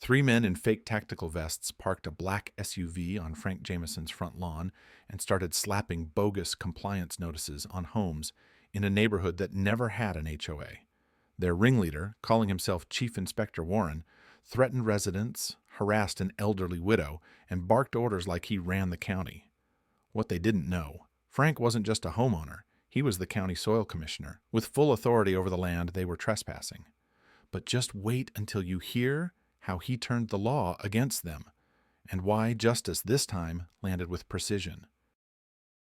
Three men in fake tactical vests parked a black SUV on Frank Jameson's front lawn and started slapping bogus compliance notices on homes in a neighborhood that never had an HOA. Their ringleader, calling himself Chief Inspector Warren, threatened residents, harassed an elderly widow, and barked orders like he ran the county. What they didn't know, Frank wasn't just a homeowner. He was the county soil commissioner, with full authority over the land they were trespassing. But just wait until you hear how he turned the law against them, and why justice this time landed with precision.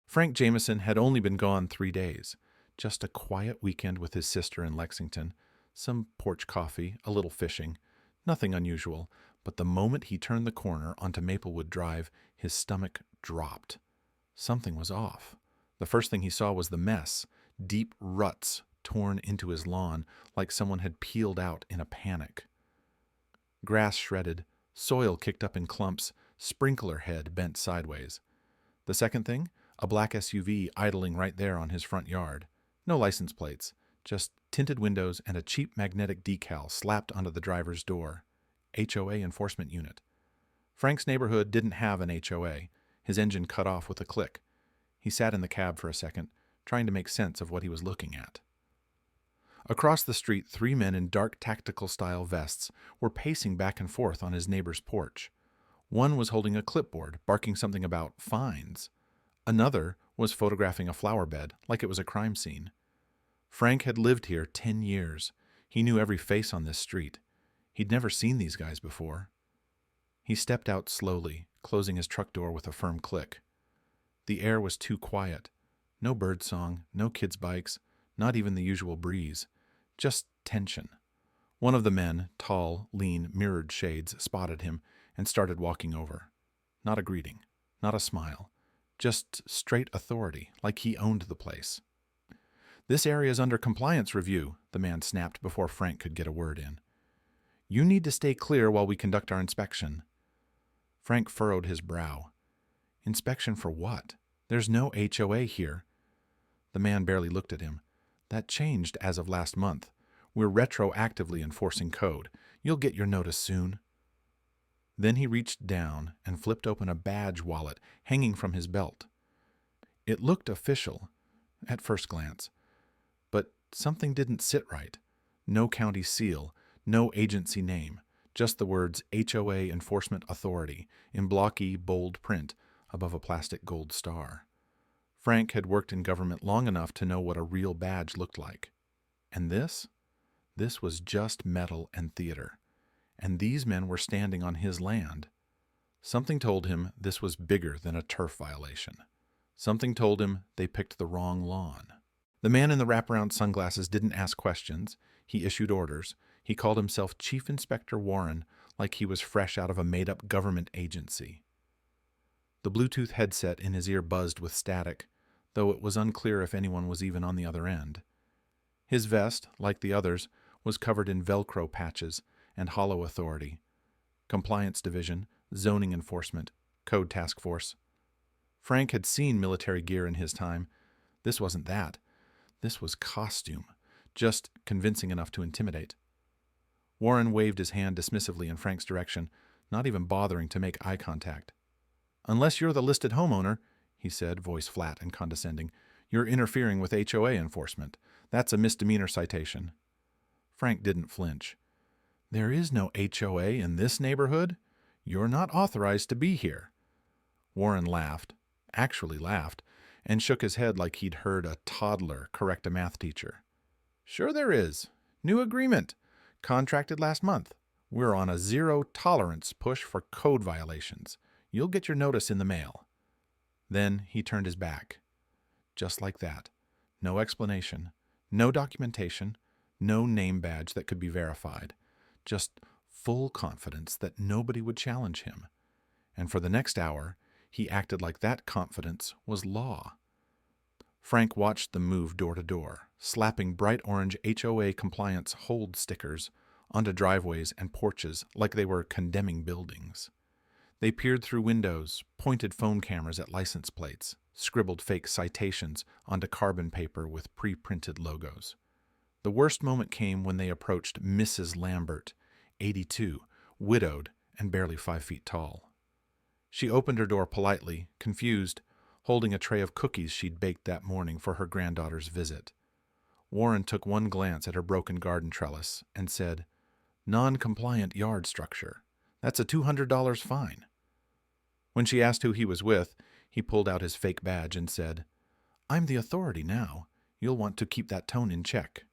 Frank Jameson had only been gone 3 days, just a quiet weekend with his sister in Lexington, some porch coffee, a little fishing, nothing unusual, but the moment he turned the corner onto Maplewood Drive, his stomach dropped. Something was off. The first thing he saw was the mess, deep ruts torn into his lawn like someone had peeled out in a panic. Grass shredded, soil kicked up in clumps, sprinkler head bent sideways. The second thing, a black SUV idling right there on his front yard. No license plates, just tinted windows and a cheap magnetic decal slapped onto the driver's door. HOA enforcement unit. Frank's neighborhood didn't have an HOA. His engine cut off with a click. He sat in the cab for a second, trying to make sense of what he was looking at. Across the street, 3 men in dark tactical-style vests were pacing back and forth on his neighbor's porch. One was holding a clipboard, barking something about fines. Another was photographing a flower bed, like it was a crime scene. Frank had lived here 10 years. He knew every face on this street. He'd never seen these guys before. He stepped out slowly, closing his truck door with a firm click. The air was too quiet. No birdsong, no kids' bikes, not even the usual breeze. Just tension. One of the men, tall, lean, mirrored shades, spotted him and started walking over. Not a greeting, not a smile, just straight authority, like he owned the place. "This area is under compliance review," the man snapped before Frank could get a word in. "You need to stay clear while we conduct our inspection." Frank furrowed his brow. Inspection for what? There's no HOA here. The man barely looked at him. "That changed as of last month. We're retroactively enforcing code. You'll get your notice soon." Then he reached down and flipped open a badge wallet hanging from his belt. It looked official at first glance, but something didn't sit right. No county seal, no agency name, just the words HOA Enforcement Authority in blocky, bold print above a plastic gold star. Frank had worked in government long enough to know what a real badge looked like. And this? This was just metal and theater. And these men were standing on his land. Something told him this was bigger than a turf violation. Something told him they picked the wrong lawn. The man in the wraparound sunglasses didn't ask questions. He issued orders. He called himself Chief Inspector Warren, like he was fresh out of a made-up government agency. The Bluetooth headset in his ear buzzed with static, though it was unclear if anyone was even on the other end. His vest, like the others, was covered in Velcro patches and hollow authority. Compliance Division, Zoning Enforcement, Code Task Force. Frank had seen military gear in his time. This wasn't that. This was costume, just convincing enough to intimidate. Warren waved his hand dismissively in Frank's direction, not even bothering to make eye contact. "Unless you're the listed homeowner," he said, voice flat and condescending, "you're interfering with HOA enforcement. That's a misdemeanor citation." Frank didn't flinch. "There is no HOA in this neighborhood. You're not authorized to be here." Warren laughed, actually laughed, and shook his head like he'd heard a toddler correct a math teacher. "Sure there is. New agreement. Contracted last month. We're on a zero-tolerance push for code violations. You'll get your notice in the mail." Then he turned his back. Just like that. No explanation, no documentation, no name badge that could be verified. Just full confidence that nobody would challenge him. And for the next hour, he acted like that confidence was law. Frank watched them move door to door, slapping bright orange HOA compliance hold stickers onto driveways and porches like they were condemning buildings. They peered through windows, pointed phone cameras at license plates, scribbled fake citations onto carbon paper with pre-printed logos. The worst moment came when they approached Mrs. Lambert, 82, widowed and barely 5 feet tall. She opened her door politely, confused, holding a tray of cookies she'd baked that morning for her granddaughter's visit. Warren took one glance at her broken garden trellis and said, "Non-compliant yard structure. That's a $200 fine." When she asked who he was with, he pulled out his fake badge and said, "I'm the authority now. You'll want to keep that tone in check."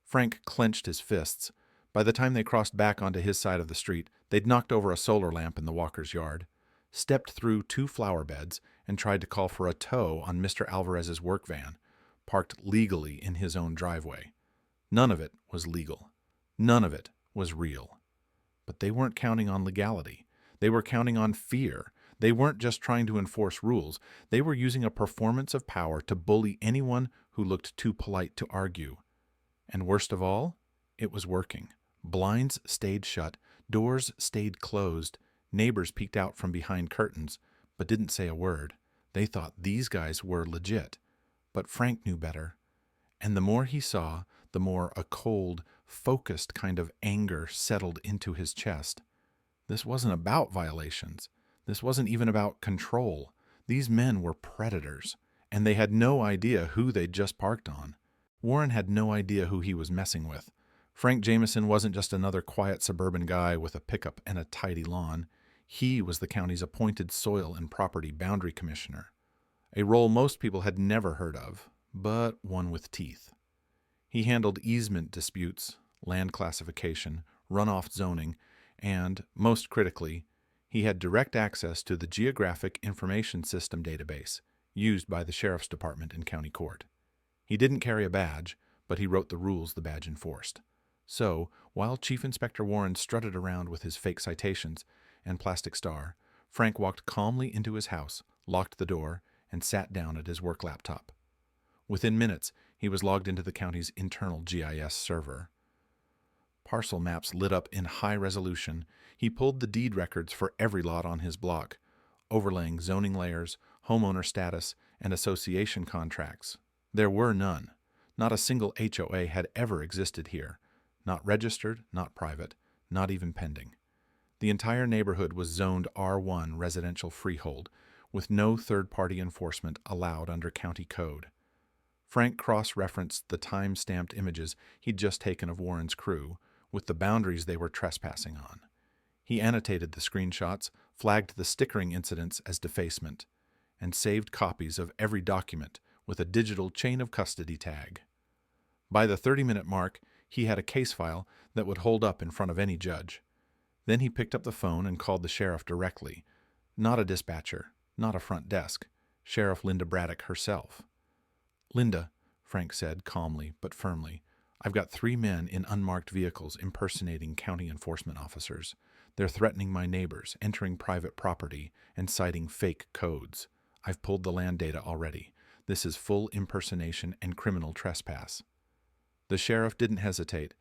Frank clenched his fists. By the time they crossed back onto his side of the street, they'd knocked over a solar lamp in the Walker's yard, stepped through 2 flower beds, and tried to call for a tow on Mr. Alvarez's work van, parked legally in his own driveway. None of it was legal. None of it was real. But they weren't counting on legality. They were counting on fear. They weren't just trying to enforce rules. They were using a performance of power to bully anyone who looked too polite to argue. And worst of all, it was working. Blinds stayed shut, doors stayed closed, neighbors peeked out from behind curtains, but didn't say a word. They thought these guys were legit. But Frank knew better. And the more he saw, the more a cold, focused kind of anger settled into his chest. This wasn't about violations. This wasn't even about control. These men were predators, and they had no idea who they'd just parked on. Warren had no idea who he was messing with. Frank Jameson wasn't just another quiet suburban guy with a pickup and a tidy lawn. He was the county's appointed soil and property boundary commissioner, a role most people had never heard of, but one with teeth. He handled easement disputes, land classification, runoff zoning, and, most critically, he had direct access to the Geographic Information System database used by the Sheriff's Department and County Court. He didn't carry a badge, but he wrote the rules the badge enforced. So, while Chief Inspector Warren strutted around with his fake citations and plastic star, Frank walked calmly into his house, locked the door, and sat down at his work laptop. Within minutes, he was logged into the county's internal GIS server. Parcel maps lit up in high resolution. He pulled the deed records for every lot on his block, overlaying zoning layers, homeowner status, and association contracts. There were none. Not a single HOA had ever existed here. Not registered, not private, not even pending. The entire neighborhood was zoned R1 residential freehold, with no third-party enforcement allowed under county code. Frank cross-referenced the time-stamped images he'd just taken of Warren's crew with the boundaries they were trespassing on. He annotated the screenshots, flagged the stickering incidents as defacement, and saved copies of every document with a digital chain of custody tag. By the 30-minute mark, he had a case file that would hold up in front of any judge. Then he picked up the phone and called the sheriff directly. Not a dispatcher, not a front desk. Sheriff Linda Braddock herself. "Linda," Frank said calmly but firmly, "I've got 3 men in unmarked vehicles impersonating county enforcement officers. They're threatening my neighbors, entering private property, and citing fake codes. I've pulled the land data already. This is full impersonation and criminal trespass." The sheriff didn't hesitate.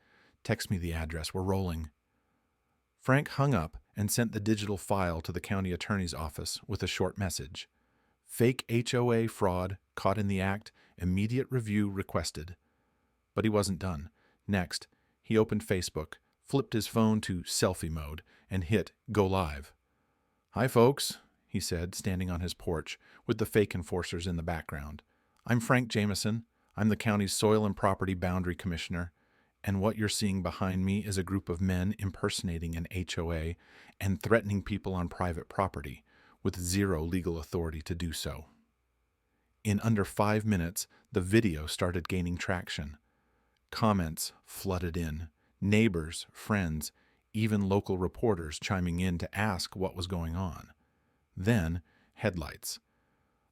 "Text me the address. We're rolling." Frank hung up and sent the digital file to the county attorney's office with a short message. "Fake HOA fraud, caught in the act, immediate review requested." But he wasn't done. Next, he opened Facebook, flipped his phone to selfie mode, and hit Go Live. "Hi, folks," he said, standing on his porch with the fake enforcers in the background. "I'm Frank Jameson. I'm the county's Soil and Property Boundary Commissioner, and what you're seeing behind me is a group of men impersonating an HOA and threatening people on private property, with zero legal authority to do so." In under 5 minutes, the video started gaining traction. Comments flooded in. Neighbors, friends, even local reporters chiming in to ask what was going on. Then, headlights.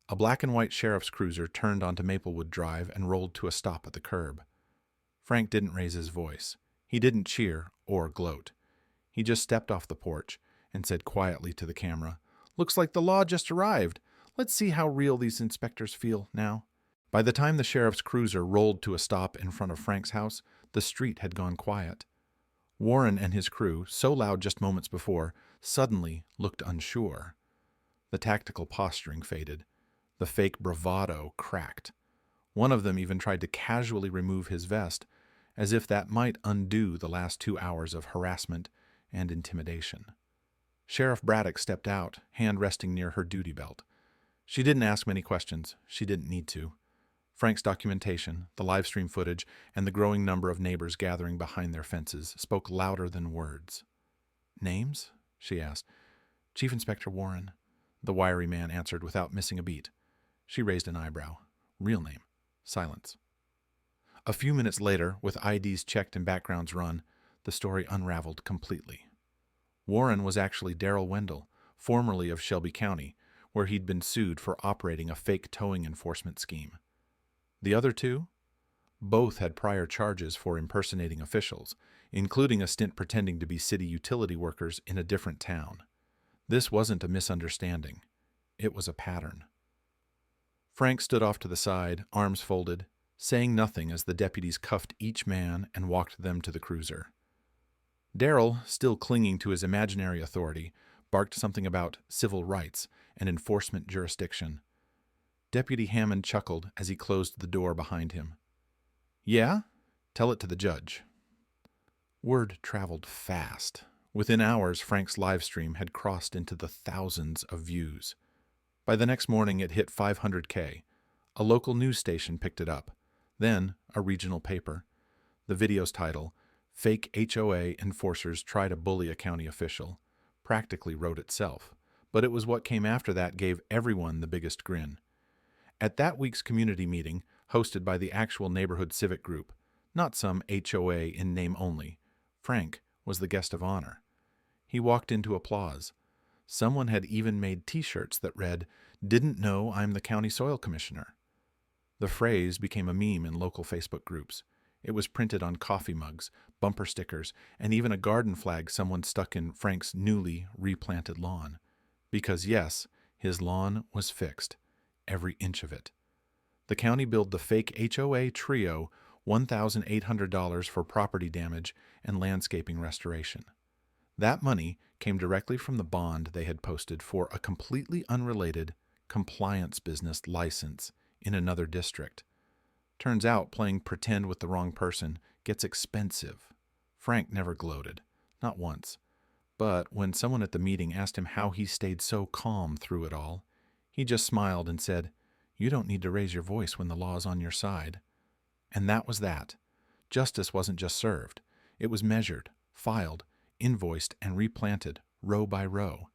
A black and white sheriff's cruiser turned onto Maplewood Drive and rolled to a stop at the curb. Frank didn't raise his voice. He didn't cheer or gloat. He just stepped off the porch and said quietly to the camera, "Looks like the law just arrived. Let's see how real these inspectors feel now." By the time the sheriff's cruiser rolled to a stop in front of Frank's house, the street had gone quiet. Warren and his crew, so loud just moments before, suddenly looked unsure. The tactical posturing faded. The fake bravado cracked. One of them even tried to casually remove his vest, as if that might undo the last 2 hours of harassment and intimidation. Sheriff Braddock stepped out, hand resting near her duty belt. She didn't ask many questions. She didn't need to. Frank's documentation, the live stream footage, and the growing number of neighbors gathering behind their fences spoke louder than words. "Names?" she asked. "Chief Inspector Warren," the wiry man answered without missing a beat. She raised an eyebrow. "Real name." Silence. A few minutes later, with IDs checked and backgrounds run, the story unraveled completely. Warren was actually Darrell Wendell, formerly of Shelby County, where he'd been sued for operating a fake towing enforcement scheme. The other two? Both had prior charges for impersonating officials, including a stint pretending to be city utility workers in a different town. This wasn't a misunderstanding. It was a pattern. Frank stood off to the side, arms folded, saying nothing as the deputies cuffed each man and walked them to the cruiser. Darrell, still clinging to his imaginary authority, barked something about civil rights and enforcement jurisdiction. Deputy Hammond chuckled as he closed the door behind him. "Yeah? Tell it to the judge." Word traveled fast. Within hours, Frank's live stream had crossed into the thousands of views. By the next morning, it hit 500K. A local news station picked it up. Then, a regional paper. The video's title, "Fake HOA Enforcers Try to Bully a County Official," practically wrote itself. But it was what came after that gave everyone the biggest grin. At that week's community meeting, hosted by the actual neighborhood civic group, not some HOA in name only, Frank was the guest of honor. He walked into applause. Someone had even made T-shirts that read, "Didn't know I'm the county soil commissioner." The phrase became a meme in local Facebook groups. It was printed on coffee mugs, bumper stickers, and even a garden flag someone stuck in Frank's newly replanted lawn. Because yes, his lawn was fixed, every inch of it. The county billed the fake HOA trio $1,800 for property damage and landscaping restoration. That money came directly from the bond they had posted for a completely unrelated compliance business license in another district. Turns out playing pretend with the wrong person gets expensive. Frank never gloated, not once. But when someone at the meeting asked him how he stayed so calm through it all, he just smiled and said, "You don't need to raise your voice when the law's on your side." And that was that. Justice wasn't just served. It was measured, filed, invoiced, and replanted row by row.